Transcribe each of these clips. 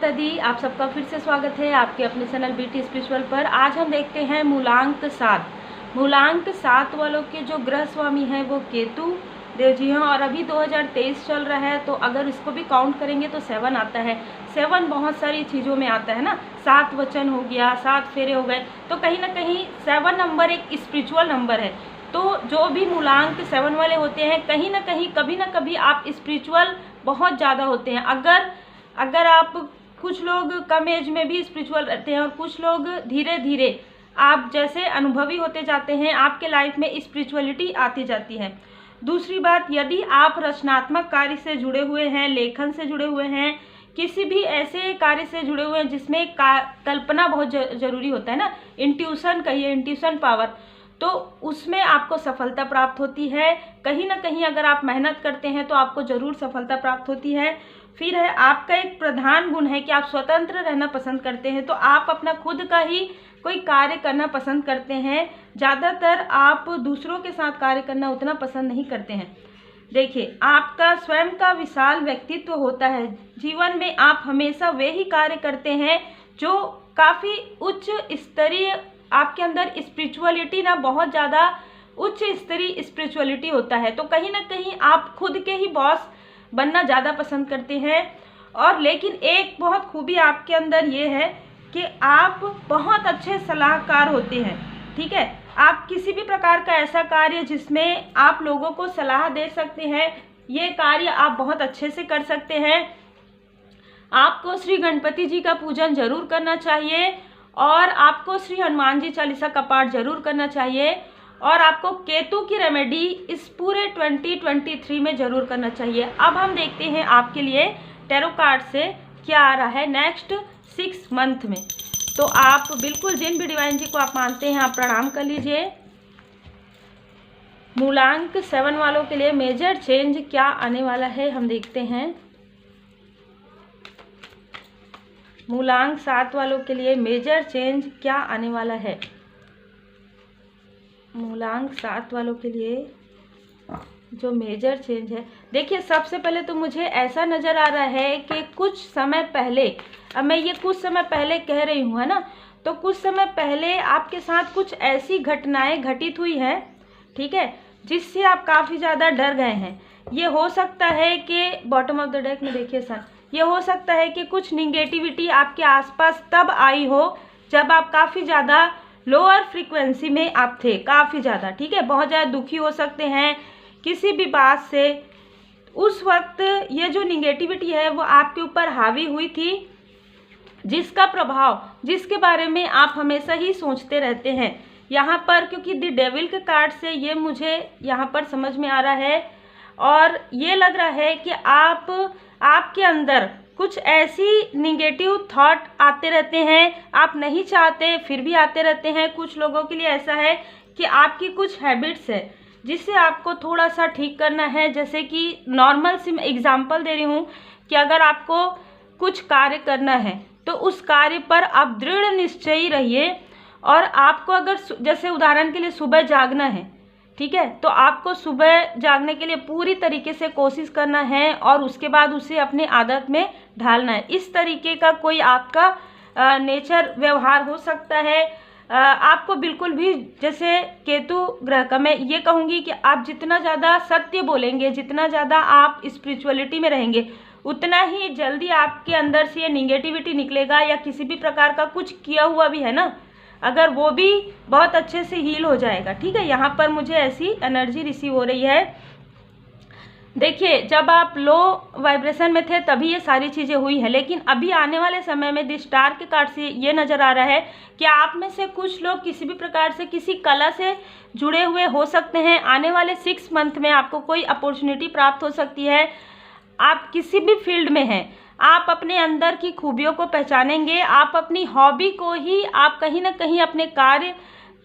माता दी, आप सबका फिर से स्वागत है आपके अपने चैनल बीटी स्पिरिचुअल पर। आज हम देखते हैं मूलांक 7। मूलांक 7 वालों के जो ग्रह स्वामी हैं वो केतु देव जी हैं और अभी 2023 चल रहा है, तो अगर इसको भी काउंट करेंगे तो 7 आता है। 7 बहुत सारी चीज़ों में आता है ना, 7 वचन हो गया, 7 फेरे हो गए, तो कहीं ना कहीं 7 नंबर एक स्पिरिचुअल नंबर है। तो जो भी मूलांक 7 वाले होते हैं, कहीं ना कहीं कभी ना कभी आप स्पिरिचुअल बहुत ज़्यादा होते हैं। अगर आप कुछ लोग कम एज में भी स्पिरिचुअल रहते हैं और कुछ लोग धीरे धीरे आप जैसे अनुभवी होते जाते हैं, आपके लाइफ में स्पिरिचुअलिटी आती जाती है। दूसरी बात, यदि आप रचनात्मक कार्य से जुड़े हुए हैं, लेखन से जुड़े हुए हैं, किसी भी ऐसे कार्य से जुड़े हुए हैं जिसमें कल्पना बहुत जरूरी होता है ना, इंट्यूशन कहिए, इंट्यूशन पावर, तो उसमें आपको सफलता प्राप्त होती है। कहीं ना कहीं अगर आप मेहनत करते हैं तो आपको ज़रूर सफलता प्राप्त होती है। फिर है, आपका एक प्रधान गुण है कि आप स्वतंत्र रहना पसंद करते हैं, तो आप अपना खुद का ही कोई कार्य करना पसंद करते हैं। ज़्यादातर आप दूसरों के साथ कार्य करना उतना पसंद नहीं करते हैं। देखिए, आपका स्वयं का विशाल व्यक्तित्व होता है। जीवन में आप हमेशा वे ही कार्य करते हैं जो काफ़ी उच्च स्तरीय, आपके अंदर स्पिरिचुअलिटी ना बहुत ज़्यादा उच्च स्तरीय स्पिरिचुअलिटी होता है। तो कहीं ना कहीं आप खुद के ही बॉस बनना ज़्यादा पसंद करते हैं। और लेकिन एक बहुत खूबी आपके अंदर ये है कि आप बहुत अच्छे सलाहकार होते हैं। ठीक है, आप किसी भी प्रकार का ऐसा कार्य जिसमें आप लोगों को सलाह दे सकते हैं, ये कार्य आप बहुत अच्छे से कर सकते हैं। आपको श्री गणपति जी का पूजन जरूर करना चाहिए और आपको श्री हनुमान जी चालीसा का पाठ जरूर करना चाहिए और आपको केतु की रेमेडी इस पूरे 2023 में जरूर करना चाहिए। अब हम देखते हैं आपके लिए टैरो कार्ड से क्या आ रहा है नेक्स्ट 6 मंथ में। तो आप बिल्कुल जिन भी डिवाइन जी को आप मानते हैं, आप प्रणाम कर लीजिए। मूलांक 7 वालों के लिए मेजर चेंज क्या आने वाला है, हम देखते हैं। मूलांक 7 वालों के लिए मेजर चेंज क्या आने वाला है। मूलांक 7 वालों के लिए जो मेजर चेंज है, देखिए, सबसे पहले तो मुझे ऐसा नज़र आ रहा है कि कुछ समय पहले, अब मैं ये कुछ समय पहले कह रही हूँ, है ना, तो कुछ समय पहले आपके साथ कुछ ऐसी घटनाएं घटित हुई हैं, ठीक है, जिससे आप काफ़ी ज़्यादा डर गए हैं। ये हो सकता है कि बॉटम ऑफ द डेक में देखिए सन, ये हो सकता है कि कुछ निगेटिविटी आपके आसपास तब आई हो जब आप काफ़ी ज़्यादा लोअर फ्रीक्वेंसी में आप थे, काफ़ी ज़्यादा, ठीक है, बहुत ज़्यादा दुखी हो सकते हैं किसी भी बात से। उस वक्त ये जो निगेटिविटी है वो आपके ऊपर हावी हुई थी, जिसका प्रभाव, जिसके बारे में आप हमेशा ही सोचते रहते हैं। यहाँ पर क्योंकि द डेविल के कार्ड से ये मुझे यहाँ पर समझ में आ रहा है और ये लग रहा है कि आपके अंदर कुछ ऐसी निगेटिव थॉट आते रहते हैं, आप नहीं चाहते फिर भी आते रहते हैं। कुछ लोगों के लिए ऐसा है कि आपकी कुछ हैबिट्स है जिससे आपको थोड़ा सा ठीक करना है। जैसे कि नॉर्मल सी एग्जांपल दे रही हूँ कि अगर आपको कुछ कार्य करना है तो उस कार्य पर आप दृढ़ निश्चयी रहिए और आपको अगर जैसे उदाहरण के लिए सुबह जागना है, ठीक है, तो आपको सुबह जागने के लिए पूरी तरीके से कोशिश करना है और उसके बाद उसे अपनी आदत में ढालना है। इस तरीके का कोई आपका नेचर व्यवहार हो सकता है। आपको बिल्कुल भी, जैसे केतु ग्रह का, मैं ये कहूँगी कि आप जितना ज़्यादा सत्य बोलेंगे, जितना ज़्यादा आप स्पिरिचुअलिटी में रहेंगे, उतना ही जल्दी आपके अंदर से ये निगेटिविटी निकलेगा। या किसी भी प्रकार का कुछ किया हुआ भी है ना, अगर वो भी बहुत अच्छे से हील हो जाएगा। ठीक है, यहाँ पर मुझे ऐसी एनर्जी रिसीव हो रही है। देखिए, जब आप लो वाइब्रेशन में थे तभी ये सारी चीज़ें हुई हैं, लेकिन अभी आने वाले समय में द स्टार के कार्ड से ये नज़र आ रहा है कि आप में से कुछ लोग किसी भी प्रकार से किसी कला से जुड़े हुए हो सकते हैं। आने वाले 6 मंथ में आपको कोई अपॉर्चुनिटी प्राप्त हो सकती है। आप किसी भी फील्ड में हैं, आप अपने अंदर की खूबियों को पहचानेंगे। आप अपनी हॉबी को ही आप कहीं ना कहीं अपने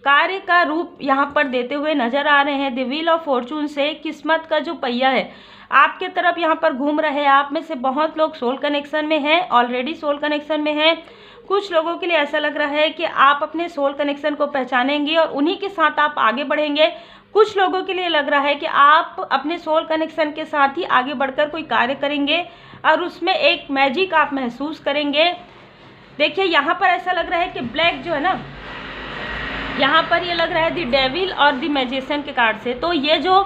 कार्य का रूप यहाँ पर देते हुए नजर आ रहे हैं। द व्हील ऑफ फॉर्चून से किस्मत का जो पहिया है आपके तरफ यहाँ पर घूम रहे हैं। आप में से बहुत लोग सोल कनेक्शन में हैं, ऑलरेडी सोल कनेक्शन में हैं। कुछ लोगों के लिए ऐसा लग रहा है कि आप अपने सोल कनेक्शन को पहचानेंगे और उन्हीं के साथ आप आगे बढ़ेंगे। कुछ लोगों के लिए लग रहा है कि आप अपने सोल कनेक्शन के साथ ही आगे बढ़कर कोई कार्य करेंगे और उसमें एक मैजिक आप महसूस करेंगे। देखिए यहाँ पर ऐसा लग रहा है कि ब्लैक जो है ना, यहाँ पर ये लग रहा है द डेविल और द मैजिशियन के कार्ड से। तो ये जो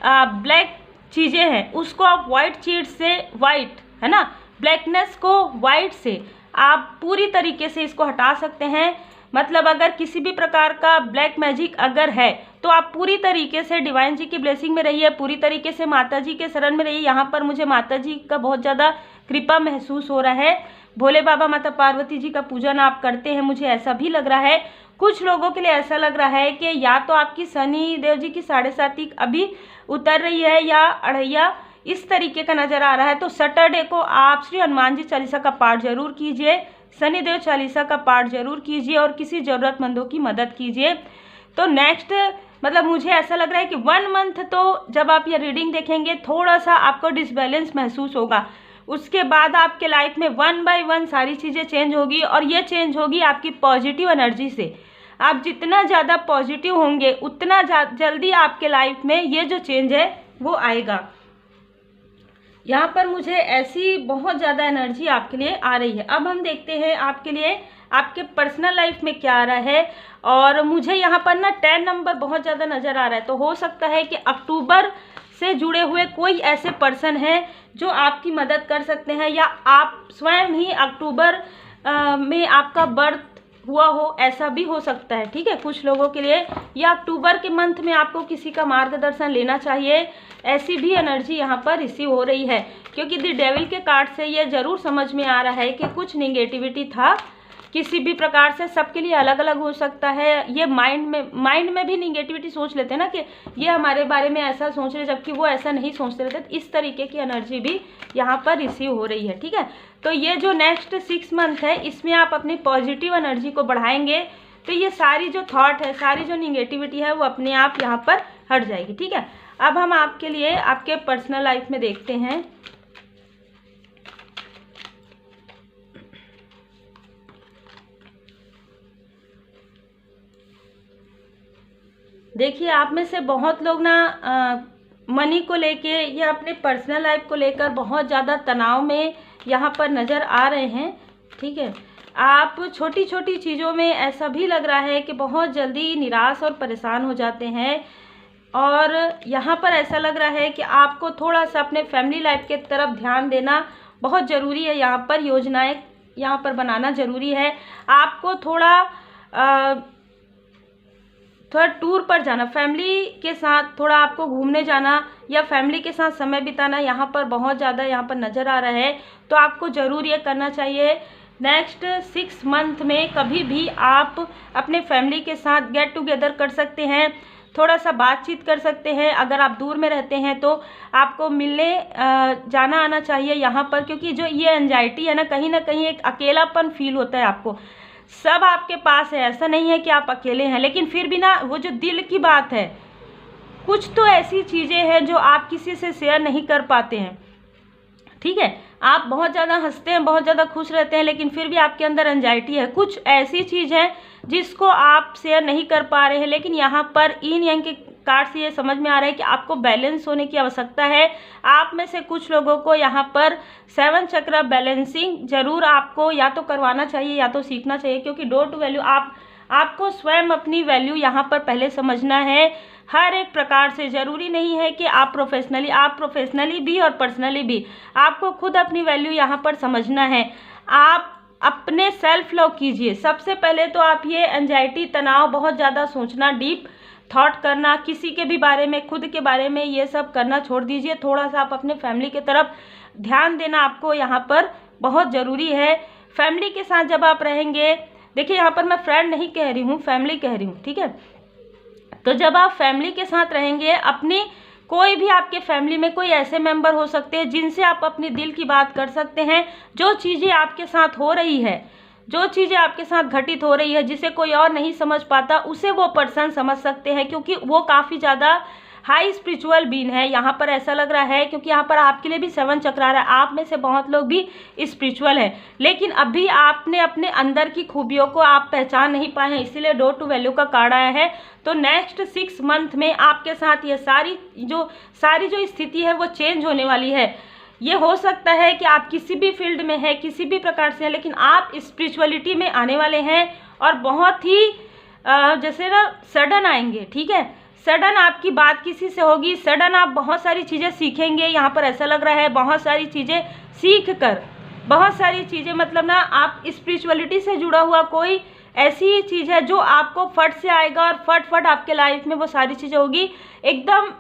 ब्लैक चीज़ें हैं उसको आप वाइट चीज से, वाइट है ना, ब्लैकनेस को वाइट से आप पूरी तरीके से इसको हटा सकते हैं। मतलब अगर किसी भी प्रकार का ब्लैक मैजिक अगर है तो आप पूरी तरीके से डिवाइन जी की ब्लेसिंग में रहिए, पूरी तरीके से माता जी के शरण में रहिए। यहाँ पर मुझे माता जी का बहुत ज़्यादा कृपा महसूस हो रहा है। भोले बाबा माता पार्वती जी का पूजन आप करते हैं, मुझे ऐसा भी लग रहा है। कुछ लोगों के लिए ऐसा लग रहा है कि या तो आपकी शनि देव जी की 7.5 अभी उतर रही है या अढ़ैया, इस तरीके का नज़र आ रहा है। तो सैटरडे को आप श्री हनुमान जी चालीसा का पाठ जरूर कीजिए, शनिदेव चालीसा का पाठ जरूर कीजिए और किसी ज़रूरतमंदों की मदद कीजिए। तो नेक्स्ट मतलब मुझे ऐसा लग रहा है कि 1 मंथ तो जब आप ये रीडिंग देखेंगे थोड़ा सा आपको डिसबैलेंस महसूस होगा। उसके बाद आपके लाइफ में 1 बाय 1 सारी चीज़ें चेंज होगी और ये चेंज होगी आपकी पॉजिटिव एनर्जी से। आप जितना ज़्यादा पॉजिटिव होंगे उतना जल्दी आपके लाइफ में ये जो चेंज है वो आएगा। यहाँ पर मुझे ऐसी बहुत ज़्यादा एनर्जी आपके लिए आ रही है। अब हम देखते हैं आपके लिए आपके पर्सनल लाइफ में क्या आ रहा है। और मुझे यहाँ पर ना 10 नंबर बहुत ज़्यादा नज़र आ रहा है। तो हो सकता है कि अक्टूबर से जुड़े हुए कोई ऐसे पर्सन हैं जो आपकी मदद कर सकते हैं, या आप स्वयं ही अक्टूबर में आपका बर्थ हुआ हो, ऐसा भी हो सकता है। ठीक है, कुछ लोगों के लिए या अक्टूबर के मंथ में आपको किसी का मार्गदर्शन लेना चाहिए, ऐसी भी एनर्जी यहाँ पर रिसीव हो रही है। क्योंकि द डेविल के कार्ड से ये ज़रूर समझ में आ रहा है कि कुछ निगेटिविटी था किसी भी प्रकार से, सबके लिए अलग अलग हो सकता है। ये माइंड में भी निगेटिविटी सोच लेते हैं ना कि ये हमारे बारे में ऐसा सोच रहे, जबकि वो ऐसा नहीं सोचते रहते। तो इस तरीके की एनर्जी भी यहाँ पर रिसीव हो रही है। ठीक है, तो ये जो नेक्स्ट 6 मंथ है इसमें आप अपनी पॉजिटिव एनर्जी को बढ़ाएंगे तो ये सारी जो थॉट है, सारी जो निगेटिविटी है वो अपने आप यहाँ पर हट जाएगी। ठीक है, अब हम आपके लिए आपके पर्सनल लाइफ में देखते हैं। देखिए आप में से बहुत लोग ना मनी को लेके या अपने पर्सनल लाइफ को लेकर बहुत ज़्यादा तनाव में यहाँ पर नज़र आ रहे हैं। ठीक है, आप छोटी छोटी चीज़ों में ऐसा भी लग रहा है कि बहुत जल्दी निराश और परेशान हो जाते हैं। और यहाँ पर ऐसा लग रहा है कि आपको थोड़ा सा अपने फैमिली लाइफ के तरफ ध्यान देना बहुत ज़रूरी है। यहाँ पर योजनाएं यहाँ पर बनाना ज़रूरी है। आपको थोड़ा टूर पर जाना, फैमिली के साथ थोड़ा आपको घूमने जाना या फैमिली के साथ समय बिताना यहाँ पर बहुत ज़्यादा यहाँ पर नज़र आ रहा है। तो आपको ज़रूर ये करना चाहिए। नेक्स्ट 6 मंथ में कभी भी आप अपने फैमिली के साथ गेट टुगेदर कर सकते हैं, थोड़ा सा बातचीत कर सकते हैं। अगर आप दूर में रहते हैं तो आपको मिलने जाना आना चाहिए यहाँ पर, क्योंकि जो ये एंजाइटी है ना कहीं एक अकेलापन फील होता है आपको। सब आपके पास है, ऐसा नहीं है कि आप अकेले हैं, लेकिन फिर भी ना वो जो दिल की बात है, कुछ तो ऐसी चीज़ें हैं जो आप किसी से शेयर नहीं कर पाते हैं। ठीक है, आप बहुत ज़्यादा हंसते हैं, बहुत ज़्यादा खुश रहते हैं, लेकिन फिर भी आपके अंदर एंजाइटी है। कुछ ऐसी चीज़ है जिसको आप शेयर नहीं कर पा रहे हैं। लेकिन यहाँ पर इन यांग के कार्ड से ये समझ में आ रहा है कि आपको बैलेंस होने की आवश्यकता है। आप में से कुछ लोगों को यहाँ पर 7 चक्र बैलेंसिंग जरूर आपको या तो करवाना चाहिए या तो सीखना चाहिए, क्योंकि डोर टू वैल्यू आपको स्वयं अपनी वैल्यू यहाँ पर पहले समझना है। हर एक प्रकार से ज़रूरी नहीं है कि आप प्रोफेशनली भी और पर्सनली भी आपको खुद अपनी वैल्यू यहाँ पर समझना है। आप अपने सेल्फ लव कीजिए। सबसे पहले तो आप ये एंजाइटी, तनाव, बहुत ज़्यादा सोचना, डीप थॉट करना, किसी के भी बारे में, खुद के बारे में, ये सब करना छोड़ दीजिए। थोड़ा सा आप अपने फैमिली की तरफ ध्यान देना आपको यहाँ पर बहुत ज़रूरी है। फैमिली के साथ जब आप रहेंगे, देखिए यहाँ पर मैं फ्रेंड नहीं कह रही हूँ, फैमिली कह रही हूँ। ठीक है, तो जब आप फैमिली के साथ रहेंगे, अपनी कोई भी आपके फैमिली में कोई ऐसे मेंबर हो सकते हैं जिनसे आप अपनी दिल की बात कर सकते हैं। जो चीज़ें आपके साथ हो रही है, जो चीज़ें आपके साथ घटित हो रही है, जिसे कोई और नहीं समझ पाता, उसे वो पर्सन समझ सकते हैं, क्योंकि वो काफ़ी ज़्यादा हाई स्पिरिचुअल बीन है, यहाँ पर ऐसा लग रहा है, क्योंकि यहाँ पर आपके लिए भी 7 चक्र आ रहा है। आप में से बहुत लोग भी स्पिरिचुअल है, लेकिन अभी आपने अपने अंदर की खूबियों को आप पहचान नहीं पाए हैं, इसीलिए डोर टू वैल्यू का कार्ड आया है। तो नेक्स्ट 6 मंथ में आपके साथ ये सारी जो स्थिति है वो चेंज होने वाली है। ये हो सकता है कि आप किसी भी फील्ड में है, किसी भी प्रकार से है, लेकिन आप स्पिरिचुअलिटी में आने वाले हैं और बहुत ही जैसे ना सडन आएंगे, ठीक है। सडन आपकी बात किसी से होगी, सडन आप बहुत सारी चीज़ें सीखेंगे। यहाँ पर ऐसा लग रहा है बहुत सारी चीज़ें सीख कर, बहुत सारी चीज़ें मतलब ना आप स्पिरिचुअलिटी से जुड़ा हुआ कोई ऐसी चीज़ है जो आपको फट से आएगा और फट आपके लाइफ में वो सारी चीज़ें होगी। एकदम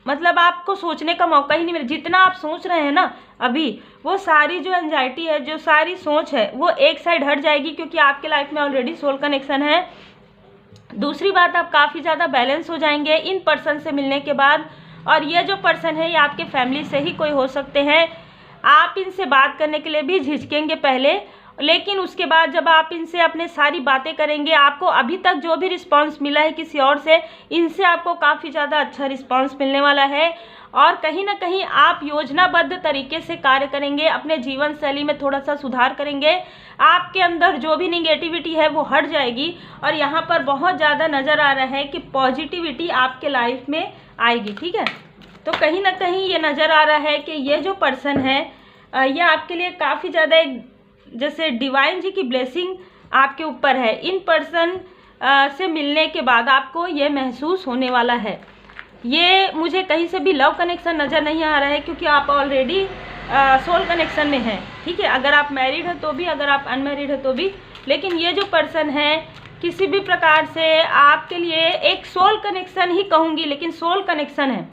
मतलब आपको सोचने का मौका ही नहीं मिले। जितना आप सोच रहे हैं ना अभी, वो सारी जो एंजाइटी है, जो सारी सोच है, वो एक साइड हट जाएगी, क्योंकि आपके लाइफ में ऑलरेडी सोल कनेक्शन है। दूसरी बात, आप काफ़ी ज़्यादा बैलेंस हो जाएंगे इन पर्सन से मिलने के बाद। और ये जो पर्सन है ये आपके फैमिली से ही कोई हो सकते हैं। आप इनसे बात करने के लिए भी झिझकेंगे पहले, लेकिन उसके बाद जब आप इनसे अपने सारी बातें करेंगे, आपको अभी तक जो भी रिस्पांस मिला है किसी और से, इनसे आपको काफ़ी ज़्यादा अच्छा रिस्पांस मिलने वाला है। और कहीं ना कहीं आप योजनाबद्ध तरीके से कार्य करेंगे, अपने जीवन शैली में थोड़ा सा सुधार करेंगे, आपके अंदर जो भी निगेटिविटी है वो हट जाएगी। और यहाँ पर बहुत ज़्यादा नज़र आ रहा है कि पॉजिटिविटी आपके लाइफ में आएगी, ठीक है। तो कहीं ना कहीं ये नज़र आ रहा है कि ये जो पर्सन है ये आपके लिए काफ़ी ज़्यादा एक जैसे डिवाइन जी की ब्लेसिंग आपके ऊपर है। इन पर्सन से मिलने के बाद आपको ये महसूस होने वाला है। ये मुझे कहीं से भी लव कनेक्शन नज़र नहीं आ रहा है, क्योंकि आप ऑलरेडी सोल कनेक्शन में हैं, ठीक है। अगर आप मैरिड है तो भी, अगर आप अनमैरिड है तो भी, लेकिन ये जो पर्सन है किसी भी प्रकार से आपके लिए एक सोल कनेक्शन ही कहूँगी, लेकिन सोल कनेक्शन है,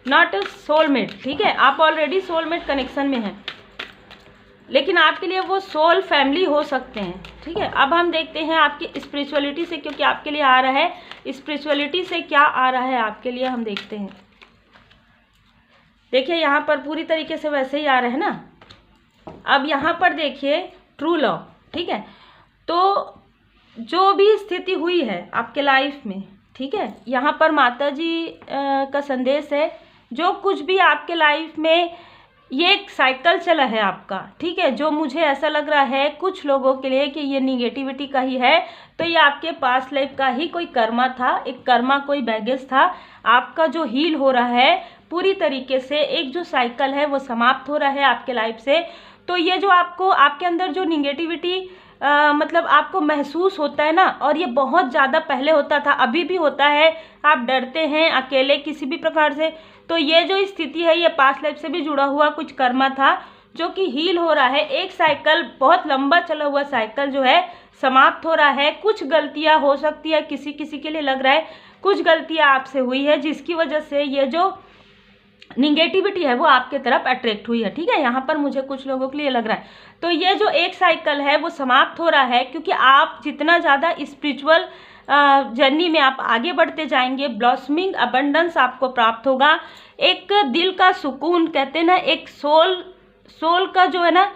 नॉट सोलमेट, ठीक है। आप ऑलरेडी सोलमेट कनेक्शन में हैं, लेकिन आपके लिए वो सोल फैमिली हो सकते हैं, ठीक है। अब हम देखते हैं आपकी स्पिरिचुअलिटी से, क्योंकि आपके लिए आ रहा है स्पिरिचुअलिटी से क्या आ रहा है आपके लिए, हम देखते हैं। देखिए यहाँ पर पूरी तरीके से वैसे ही आ रहा है ना। अब यहाँ पर देखिए ट्रू लव, ठीक है। तो जो भी स्थिति हुई है आपके लाइफ में, ठीक है, यहाँ पर माता जी का संदेश है। जो कुछ भी आपके लाइफ में ये एक साइकिल चला है आपका, ठीक है, जो मुझे ऐसा लग रहा है कुछ लोगों के लिए कि ये निगेटिविटी का ही है, तो ये आपके पास्ट लाइफ का ही कोई कर्मा था, एक कर्मा कोई बैगेज था आपका जो हील हो रहा है पूरी तरीके से। एक जो साइकिल है वो समाप्त हो रहा है आपके लाइफ से। तो ये जो आपको आपके अंदर जो निगेटिविटी मतलब आपको महसूस होता है ना, और ये बहुत ज़्यादा पहले होता था, अभी भी होता है, आप डरते हैं अकेले किसी भी प्रकार से, तो ये जो स्थिति है ये पास्ट लाइफ से भी जुड़ा हुआ कुछ कर्मा था जो कि हील हो रहा है। एक साइकिल, बहुत लंबा चला हुआ साइकिल जो है समाप्त हो रहा है। कुछ गलतियां हो सकती है, किसी किसी के लिए लग रहा है कुछ गलतियां आपसे हुई है, जिसकी वजह से ये जो निगेटिविटी है वो आपके तरफ अट्रैक्ट हुई है, ठीक है। यहाँ पर मुझे कुछ लोगों के लिए लग रहा है, तो ये जो एक साइकिल है वो समाप्त हो रहा है, क्योंकि आप जितना ज़्यादा स्पिरिचुअल जर्नी में आप आगे बढ़ते जाएंगे, ब्लॉसमिंग अबंडेंस आपको प्राप्त होगा। एक दिल का सुकून कहते हैं ना, एक सोल का जो है ना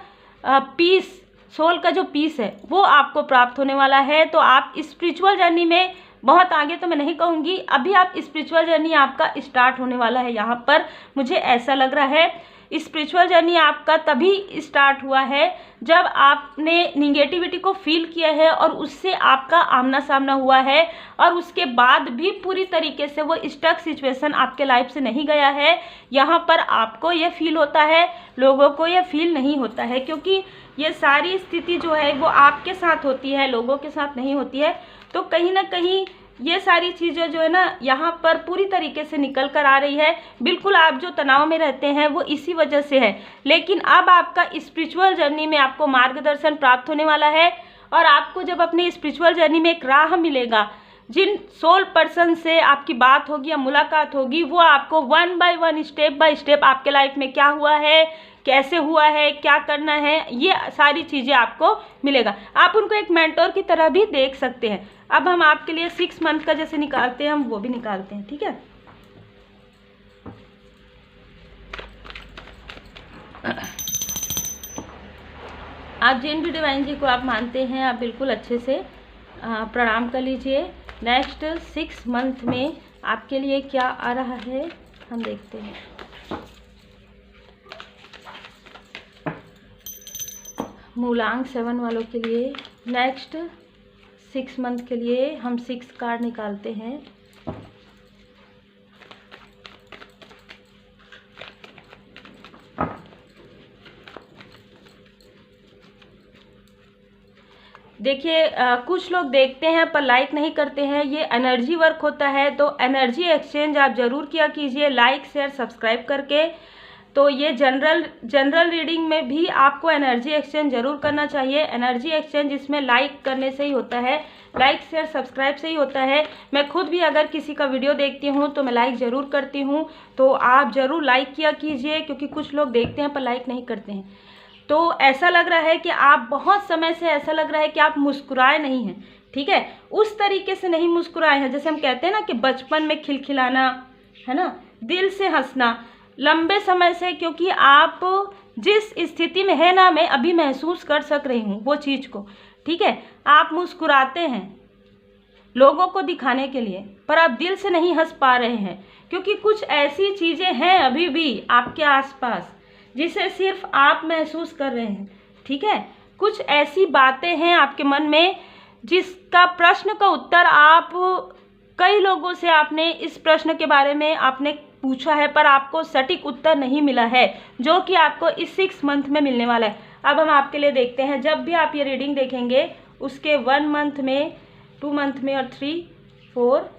पीस, सोल का जो पीस है वो आपको प्राप्त होने वाला है। तो आप स्पिरिचुअल जर्नी में बहुत आगे तो मैं नहीं कहूँगी, अभी आप स्पिरिचुअल जर्नी आपका स्टार्ट होने वाला है। यहाँ पर मुझे ऐसा लग रहा है स्पिरिचुअल जर्नी आपका तभी स्टार्ट हुआ है जब आपने निगेटिविटी को फील किया है और उससे आपका आमना सामना हुआ है, और उसके बाद भी पूरी तरीके से वो स्टक सिचुएशन आपके लाइफ से नहीं गया है। यहाँ पर आपको ये फील होता है, लोगों को ये फील नहीं होता है, क्योंकि ये सारी स्थिति जो है वो आपके साथ होती है, लोगों के साथ नहीं होती है। तो कहीं ना कहीं ये सारी चीज़ें जो है ना यहाँ पर पूरी तरीके से निकल कर आ रही है। बिल्कुल आप जो तनाव में रहते हैं वो इसी वजह से है, लेकिन अब आपका स्पिरिचुअल जर्नी में आपको मार्गदर्शन प्राप्त होने वाला है। और आपको जब अपने स्पिरिचुअल जर्नी में एक राह मिलेगा, जिन सोल पर्सन से आपकी बात होगी या मुलाकात होगी, वो आपको 1 बाय 1 स्टेप बाय स्टेप आपके लाइफ में क्या हुआ है, कैसे हुआ है, क्या करना है, ये सारी चीज़ें आपको मिलेगा। आप उनको एक मेंटोर की तरह भी देख सकते हैं। अब हम आपके लिए 6 मंथ का जैसे निकालते हैं, हम वो भी निकालते हैं, ठीक है। आप जिन भी डिवाइन जी को आप मानते हैं, आप बिल्कुल अच्छे से प्रणाम कर लीजिए। नेक्स्ट 6 मंथ में आपके लिए क्या आ रहा है हम देखते हैं। मूलांक 7 वालों के लिए नेक्स्ट 6 मंथ के लिए हम 6 कार्ड निकालते हैं। देखिए कुछ लोग देखते हैं पर लाइक नहीं करते हैं, ये एनर्जी वर्क होता है। तो एनर्जी एक्सचेंज आप ज़रूर किया कीजिए लाइक शेयर सब्सक्राइब करके। तो ये जनरल रीडिंग में भी आपको एनर्जी एक्सचेंज ज़रूर करना चाहिए। एनर्जी एक्सचेंज इसमें लाइक करने से ही होता है, लाइक शेयर सब्सक्राइब से ही होता है। मैं खुद भी अगर किसी का वीडियो देखती हूँ तो मैं लाइक ज़रूर करती हूँ, तो आप ज़रूर लाइक किया कीजिए, क्योंकि कुछ लोग देखते हैं पर लाइक नहीं करते हैं। तो ऐसा लग रहा है कि आप बहुत समय से ऐसा लग रहा है कि आप मुस्कुराए नहीं हैं, ठीक है, उस तरीके से नहीं मुस्कुराए हैं। जैसे हम कहते हैं ना कि बचपन में खिलखिलाना, है ना, दिल से हंसना, लंबे समय से, क्योंकि आप जिस स्थिति में है ना, मैं अभी महसूस कर सक रही हूँ वो चीज़ को, ठीक है। आप मुस्कुराते हैं लोगों को दिखाने के लिए, पर आप दिल से नहीं हंस पा रहे हैं, क्योंकि कुछ ऐसी चीज़ें हैं अभी भी आपके आसपास जिसे सिर्फ आप महसूस कर रहे हैं, ठीक है। कुछ ऐसी बातें हैं आपके मन में जिसका प्रश्न का उत्तर आप कई लोगों से आपने इस प्रश्न के बारे में आपने पूछा है, पर आपको सटीक उत्तर नहीं मिला है, जो कि आपको इस 6 मंथ में मिलने वाला है। अब हम आपके लिए देखते हैं, जब भी आप ये रीडिंग देखेंगे उसके 1 मंथ में, 2 मंथ में और 3, 4,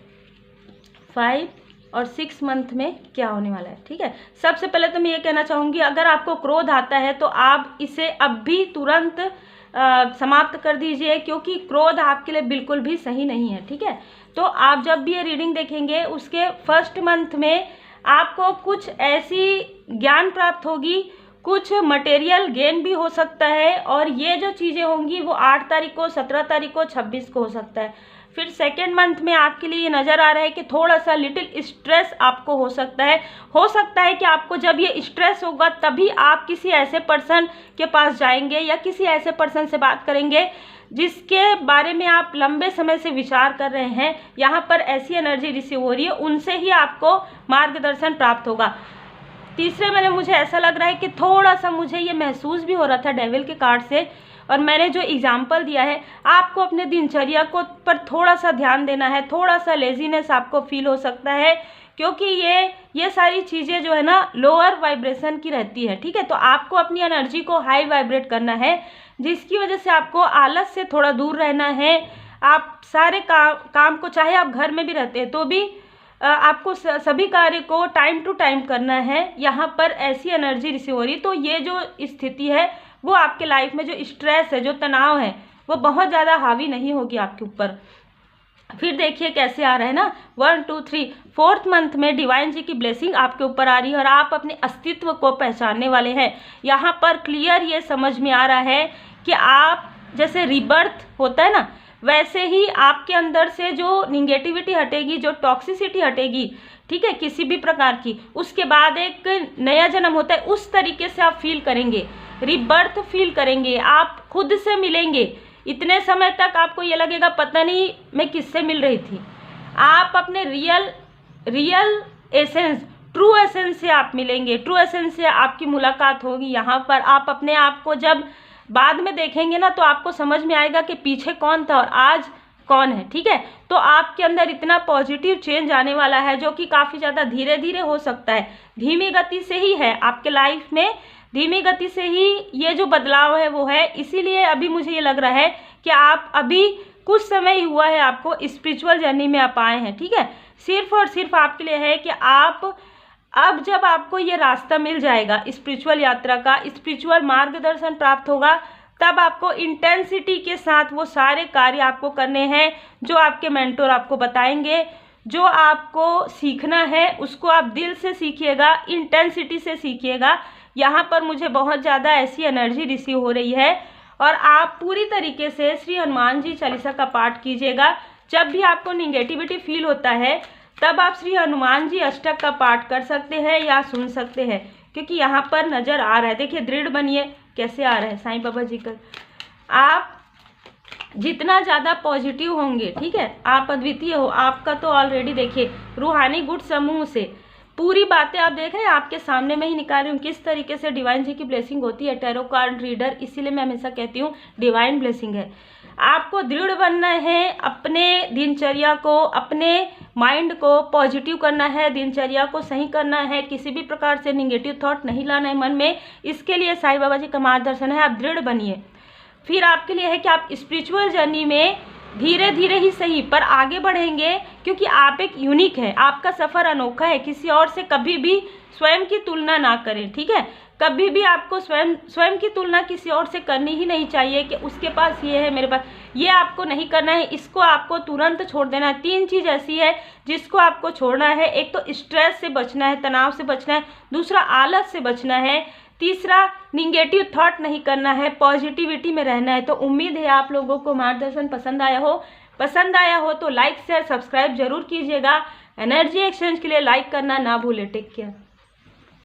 5 और 6 मंथ में क्या होने वाला है, ठीक है। सबसे पहले तो मैं ये कहना चाहूँगी, अगर आपको क्रोध आता है तो आप इसे अब भी तुरंत समाप्त कर दीजिए, क्योंकि क्रोध आपके लिए बिल्कुल भी सही नहीं है, ठीक है। तो आप जब भी ये रीडिंग देखेंगे उसके 1st मंथ में आपको कुछ ऐसी ज्ञान प्राप्त होगी, कुछ मटेरियल गेन भी हो सकता है, और ये जो चीज़ें होंगी वो 8 तारीख को, 17 तारीख को, 26 को हो सकता है। फिर 2nd मंथ में आपके लिए ये नज़र आ रहा है कि थोड़ा सा लिटिल स्ट्रेस आपको हो सकता है कि आपको जब ये स्ट्रेस होगा तभी आप किसी ऐसे पर्सन के पास जाएंगे या किसी ऐसे पर्सन से बात करेंगे जिसके बारे में आप लंबे समय से विचार कर रहे हैं। यहाँ पर ऐसी एनर्जी रिसीव हो रही है, उनसे ही आपको मार्गदर्शन प्राप्त होगा। तीसरे में मुझे ऐसा लग रहा है कि थोड़ा सा मुझे ये महसूस भी हो रहा था डेविल के कार्ड से, और मैंने जो एग्जाम्पल दिया है, आपको अपने दिनचर्या को पर थोड़ा सा ध्यान देना है। थोड़ा सा लेजीनेस आपको फील हो सकता है, क्योंकि ये सारी चीज़ें जो है ना लोअर वाइब्रेशन की रहती है, ठीक है। तो आपको अपनी एनर्जी को हाई वाइब्रेट करना है, जिसकी वजह से आपको आलस से थोड़ा दूर रहना है। आप सारे काम को, चाहे आप घर में भी रहते हैं तो भी आपको सभी कार्य को टाइम टू टाइम करना है। यहाँ पर ऐसी एनर्जी रिसीव हो रही, तो ये जो स्थिति है वो आपके लाइफ में जो स्ट्रेस है, जो तनाव है, वो बहुत ज़्यादा हावी नहीं होगी आपके ऊपर। फिर देखिए कैसे आ रहा है ना, 1 2 3 4th मंथ में डिवाइन जी की ब्लेसिंग आपके ऊपर आ रही है और आप अपने अस्तित्व को पहचानने वाले हैं। यहाँ पर क्लियर ये समझ में आ रहा है कि आप जैसे रीबर्थ होता है ना, वैसे ही आपके अंदर से जो निगेटिविटी हटेगी, जो टॉक्सिसिटी हटेगी, ठीक है, किसी भी प्रकार की, उसके बाद एक नया जन्म होता है, उस तरीके से आप फील करेंगे, रीबर्थ फील करेंगे, आप खुद से मिलेंगे। इतने समय तक आपको ये लगेगा पता नहीं मैं किससे मिल रही थी। आप अपने रियल एसेंस, ट्रू एसेंस से आप मिलेंगे, ट्रू एसेंस से आपकी मुलाकात होगी। यहाँ पर आप अपने आप को जब बाद में देखेंगे ना, तो आपको समझ में आएगा कि पीछे कौन था और आज कौन है, ठीक है। तो आपके अंदर इतना पॉजिटिव चेंज आने वाला है, जो कि काफ़ी ज़्यादा धीरे धीरे हो सकता है, धीमी गति से ही है आपके लाइफ में, धीमी गति से ही ये जो बदलाव है वो है। इसीलिए अभी मुझे ये लग रहा है कि आप अभी कुछ समय ही हुआ है आपको स्पिरिचुअल जर्नी में आप आए हैं, ठीक है। सिर्फ और सिर्फ आपके लिए है कि आप अब जब आपको ये रास्ता मिल जाएगा स्पिरिचुअल यात्रा का, स्पिरिचुअल मार्गदर्शन प्राप्त होगा, तब आपको इंटेंसिटी के साथ वो सारे कार्य आपको करने हैं जो आपके मेंटोर आपको बताएंगे। जो आपको सीखना है उसको आप दिल से सीखिएगा, इंटेंसिटी से सीखिएगा। यहाँ पर मुझे बहुत ज़्यादा ऐसी एनर्जी रिसीव हो रही है, और आप पूरी तरीके से श्री हनुमान जी चालीसा का पाठ कीजिएगा। जब भी आपको निगेटिविटी फील होता है तब आप श्री हनुमान जी अष्टक का पाठ कर सकते हैं या सुन सकते हैं, क्योंकि यहाँ पर नज़र आ रहा है, देखिए दृढ़ बनिए कैसे आ रहा है साईं बाबा जी का। आप जितना ज़्यादा पॉजिटिव होंगे, ठीक है, आप अद्वितीय हो, आपका तो ऑलरेडी देखिए रूहानी गुड समूह से पूरी बातें आप देख रहे हैं, आपके सामने में ही निकाल रही हूँ किस तरीके से डिवाइन जी की ब्लेसिंग होती है। टैरो कार्ड रीडर, इसीलिए मैं हमेशा कहती हूँ डिवाइन ब्लेसिंग है। आपको दृढ़ बनना है, अपने दिनचर्या को, अपने माइंड को पॉजिटिव करना है, दिनचर्या को सही करना है, किसी भी प्रकार से निगेटिव थॉट नहीं लाना है मन में। इसके लिए साईं बाबा जी का मार्गदर्शन है, आप दृढ़ बनिए। फिर आपके लिए है कि आप स्पिरिचुअल जर्नी में धीरे धीरे ही सही पर आगे बढ़ेंगे, क्योंकि आप एक यूनिक है, आपका सफ़र अनोखा है। किसी और से कभी भी स्वयं की तुलना ना करें, ठीक है। कभी भी आपको स्वयं की तुलना किसी और से करनी ही नहीं चाहिए कि उसके पास ये है मेरे पास, ये आपको नहीं करना है। इसको आपको तुरंत छोड़ देना है। 3 चीज़ ऐसी है जिसको आपको छोड़ना है। एक तो स्ट्रेस से बचना है, तनाव से बचना है, दूसरा आलस से बचना है, तीसरा निगेटिव थॉट नहीं करना है, पॉजिटिविटी में रहना है। तो उम्मीद है आप लोगों को मार्गदर्शन पसंद आया हो तो लाइक शेयर सब्सक्राइब जरूर कीजिएगा। एनर्जी एक्सचेंज के लिए लाइक करना ना भूलें। Take care.